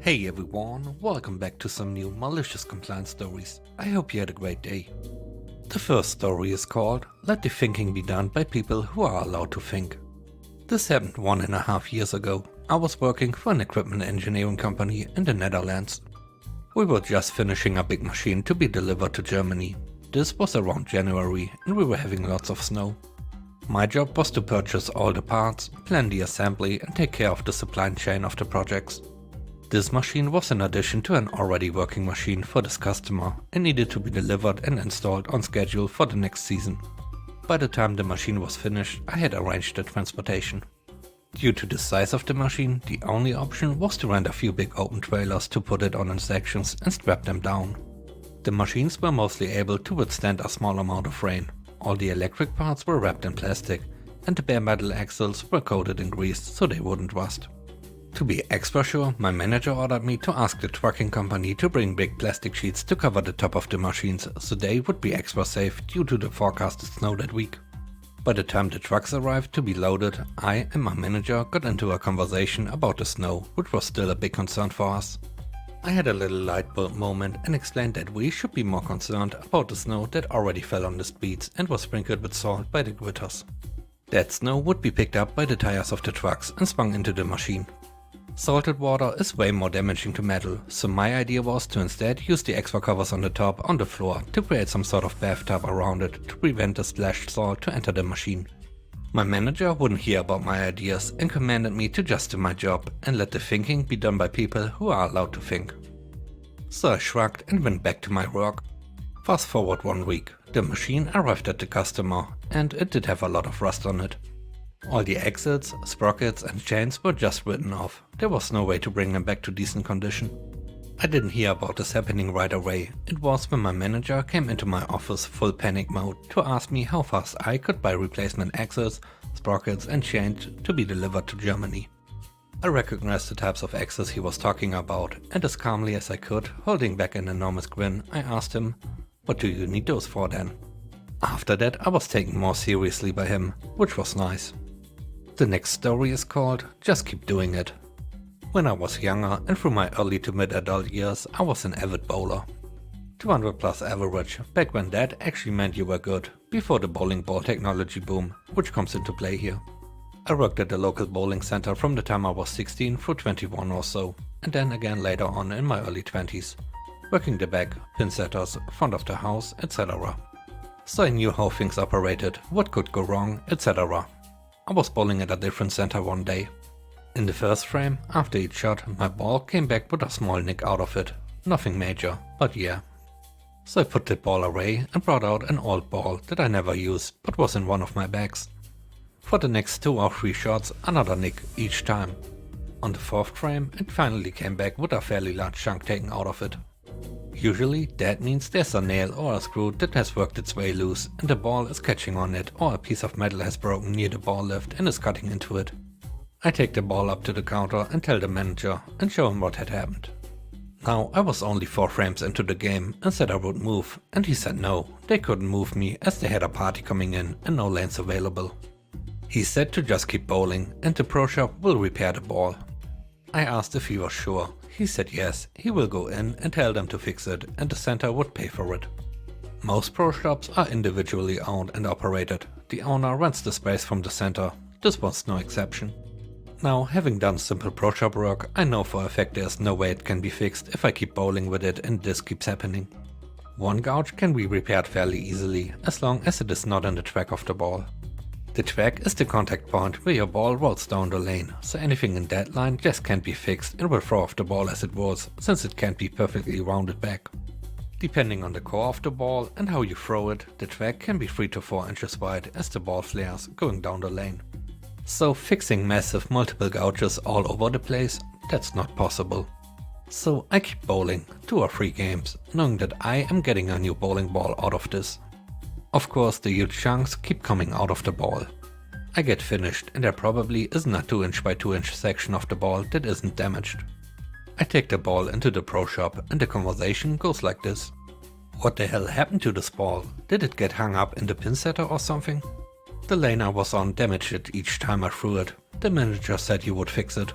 Hey everyone, welcome back to some new malicious compliance stories. I hope you had a great day. The first story is called Let the Thinking Be Done by People Who Are Allowed to Think. This happened 1.5 years ago. I was working for an equipment engineering company in the Netherlands. We were just finishing a big machine to be delivered to Germany. This was around January and we were having lots of snow. My job was to purchase all the parts, plan the assembly and take care of the supply chain of the projects. This machine was in addition to an already working machine for this customer and needed to be delivered and installed on schedule for the next season. By the time the machine was finished, I had arranged the transportation. Due to the size of the machine, the only option was to rent a few big open trailers to put it on in sections and strap them down. The machines were mostly able to withstand a small amount of rain. All the electric parts were wrapped in plastic and the bare metal axles were coated in grease so they wouldn't rust. To be extra sure, my manager ordered me to ask the trucking company to bring big plastic sheets to cover the top of the machines so they would be extra safe due to the forecasted snow that week. By the time the trucks arrived to be loaded, I and my manager got into a conversation about the snow, which was still a big concern for us. I had a little light bulb moment and explained that we should be more concerned about the snow that already fell on the streets and was sprinkled with salt by the gritters. That snow would be picked up by the tires of the trucks and swung into the machine. Salted water is way more damaging to metal, so my idea was to instead use the extra covers on the top on the floor to create some sort of bathtub around it to prevent the splashed salt to enter the machine. My manager wouldn't hear about my ideas and commanded me to just do my job and let the thinking be done by people who are allowed to think. So I shrugged and went back to my work. Fast forward 1 week, the machine arrived at the customer and it did have a lot of rust on it. All the axles, sprockets and chains were just written off. There was no way to bring them back to decent condition. I didn't hear about this happening right away. It was when my manager came into my office full panic mode to ask me how fast I could buy replacement axles, sprockets and chains to be delivered to Germany. I recognized the types of axles he was talking about and as calmly as I could, holding back an enormous grin, I asked him, "What do you need those for then?" After that I was taken more seriously by him, which was nice. The next story is called Just Keep Doing It. When I was younger and through my early to mid-adult years, I was an avid bowler. 200 plus average, back when that actually meant you were good, before the bowling ball technology boom, which comes into play here. I worked at the local bowling center from the time I was 16 through 21 or so, and then again later on in my early 20s, working the back, pin setters, front of the house, etc. So I knew how things operated, what could go wrong, etc. I was bowling at a different center one day. In the first frame, after each shot, my ball came back with a small nick out of it. Nothing major, but yeah. So I put the ball away and brought out an old ball that I never used, but was in one of my bags. For the next 2 or 3 shots, another nick each time. On the 4th frame, it finally came back with a fairly large chunk taken out of it. Usually that means there's a nail or a screw that has worked its way loose and the ball is catching on it, or a piece of metal has broken near the ball lift and is cutting into it. I take the ball up to the counter and tell the manager and show him what had happened. Now I was only 4 frames into the game and said I would move, and he said no, they couldn't move me as they had a party coming in and no lanes available. He said to just keep bowling and the pro shop will repair the ball. I asked if he was sure. He said yes, he will go in and tell them to fix it and the center would pay for it. Most pro shops are individually owned and operated. The owner rents the space from the center. This was no exception. Now, having done simple pro shop work, I know for a fact there's no way it can be fixed if I keep bowling with it and this keeps happening. One gouge can be repaired fairly easily, as long as it is not in the track of the ball. The track is the contact point where your ball rolls down the lane, so anything in that line just can't be fixed and will throw off the ball as it was, since it can't be perfectly rounded back. Depending on the core of the ball and how you throw it, the track can be 3 to 4 inches wide as the ball flares going down the lane. So fixing massive multiple gouges all over the place, that's not possible. So I keep bowling 2 or 3 games, knowing that I am getting a new bowling ball out of this. Of course the huge chunks keep coming out of the ball. I get finished and there probably isn't a 2 inch by 2 inch section of the ball that isn't damaged. I take the ball into the pro shop and the conversation goes like this. What the hell happened to this ball? Did it get hung up in the pin setter or something? The lane I was on damaged it each time I threw it. The manager said he would fix it.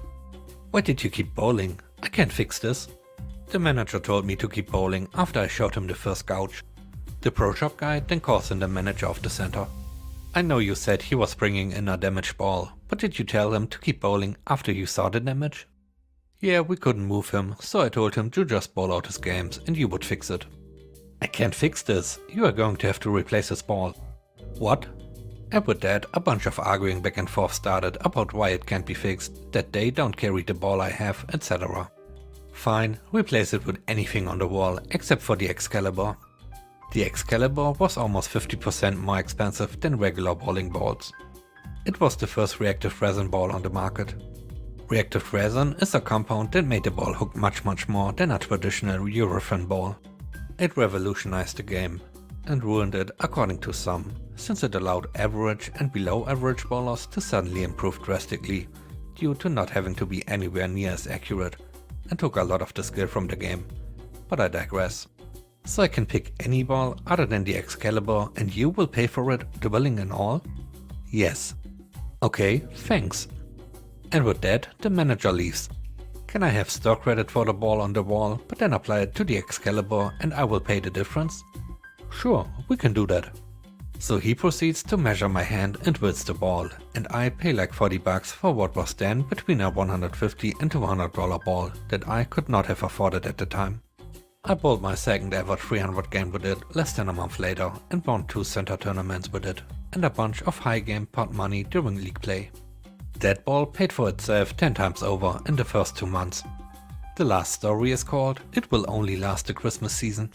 Why did you keep bowling? I can't fix this. The manager told me to keep bowling after I showed him the first gouge. The pro shop guy then calls in the manager of the center. I know you said he was bringing in a damaged ball, but did you tell him to keep bowling after you saw the damage? Yeah, we couldn't move him, so I told him to just bowl out his games and you would fix it. I can't fix this. You are going to have to replace his ball. What? And with that, a bunch of arguing back and forth started about why it can't be fixed, that they don't carry the ball I have, etc. Fine, replace it with anything on the wall except for the Excalibur. The Excalibur was almost 50% more expensive than regular bowling balls. It was the first reactive resin ball on the market. Reactive resin is a compound that made the ball hook much more than a traditional urethane ball. It revolutionized the game, and ruined it according to some, since it allowed average and below average bowlers to suddenly improve drastically, due to not having to be anywhere near as accurate, and took a lot of the skill from the game. But I digress. So I can pick any ball other than the Excalibur and you will pay for it, dwelling and all? Yes. Okay, thanks. And with that, the manager leaves. Can I have store credit for the ball on the wall, but then apply it to the Excalibur and I will pay the difference? Sure, we can do that. So he proceeds to measure my hand and wills the ball, and I pay like 40 bucks for what was then between a $150 and $200 ball that I could not have afforded at the time. I bowled my second ever 300 game with it less than a month later and won 2 center tournaments with it and a bunch of high game pot money during league play. That ball paid for itself 10 times over in the first 2 months. The last story is called It Will Only Last the Christmas Season.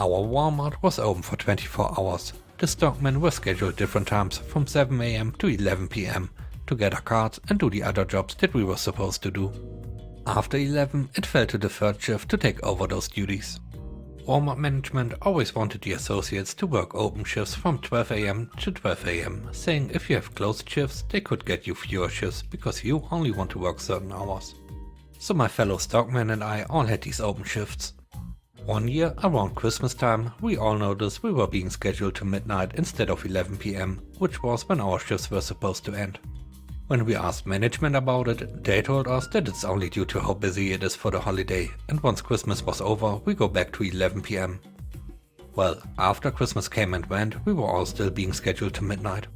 Our Walmart was open for 24 hours. The stockmen were scheduled different times from 7 AM to 11 PM to gather cards and do the other jobs that we were supposed to do. After 11, it fell to the third shift to take over those duties. Walmart management always wanted the associates to work open shifts from 12 AM to 12 AM, saying if you have closed shifts, they could get you fewer shifts because you only want to work certain hours. So my fellow stockmen and I all had these open shifts. One year, around Christmas time, we all noticed we were being scheduled to midnight instead of 11 PM, which was when our shifts were supposed to end. When we asked management about it, they told us that it's only due to how busy it is for the holiday, and once Christmas was over, we go back to 11 PM. Well, after Christmas came and went, we were all still being scheduled to midnight.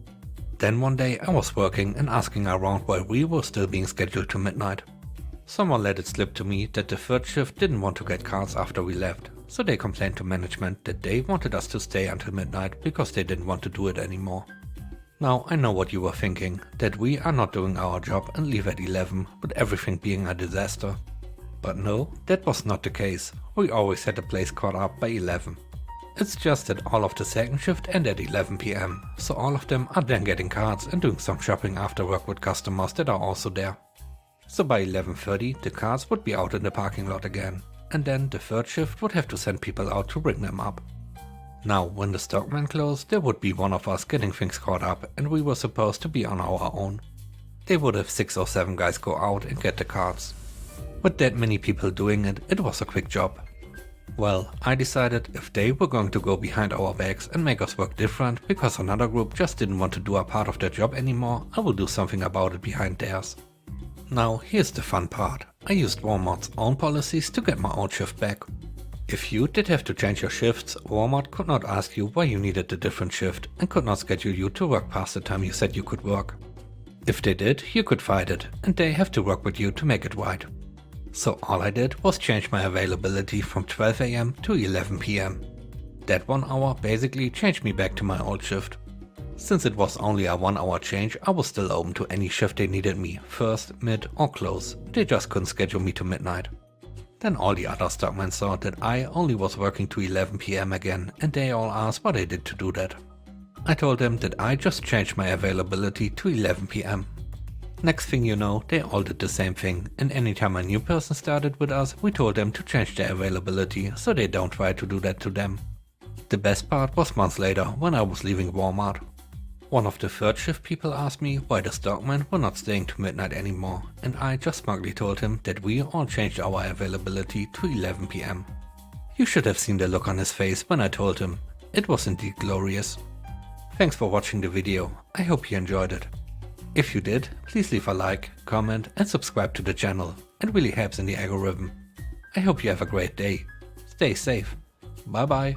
Then one day I was working and asking around why we were still being scheduled to midnight. Someone let it slip to me that the third shift didn't want to get cards after we left, so they complained to management that they wanted us to stay until midnight because they didn't want to do it anymore. Now I know what you were thinking, that we are not doing our job and leave at 11, with everything being a disaster. But no, that was not the case. We always had the place caught up by 11. It's just that all of the second shift end at 11 PM, so all of them are then getting cards and doing some shopping after work with customers that are also there. So by 11:30 the cards would be out in the parking lot again, and then the third shift would have to send people out to bring them up. Now, when the stockman closed, there would be one of us getting things caught up and we were supposed to be on our own. They would have 6 or 7 guys go out and get the cards. With that many people doing it, it was a quick job. Well, I decided if they were going to go behind our backs and make us work different because another group just didn't want to do a part of their job anymore, I will do something about it behind theirs. Now, here's the fun part. I used Walmart's own policies to get my own shift back. If you did have to change your shifts, Walmart could not ask you why you needed a different shift and could not schedule you to work past the time you said you could work. If they did, you could fight it, and they have to work with you to make it right. So all I did was change my availability from 12 AM to 11 PM. That 1 hour basically changed me back to my old shift. Since it was only a 1 hour change, I was still open to any shift they needed me, first, mid or close. They just couldn't schedule me to midnight. Then all the other stockmen saw that I only was working to 11 PM again, and they all asked what I did to do that. I told them that I just changed my availability to 11 PM. Next thing you know, they all did the same thing, and anytime a new person started with us, we told them to change their availability so they don't try to do that to them. The best part was months later when I was leaving Walmart. One of the third shift people asked me why the stockmen were not staying to midnight anymore, and I just smugly told him that we all changed our availability to 11 PM. You should have seen the look on his face when I told him. It was indeed glorious. Thanks for watching the video, I hope you enjoyed it. If you did, please leave a like, comment and subscribe to the channel, and really helps in the algorithm. I hope you have a great day. Stay safe. Bye bye.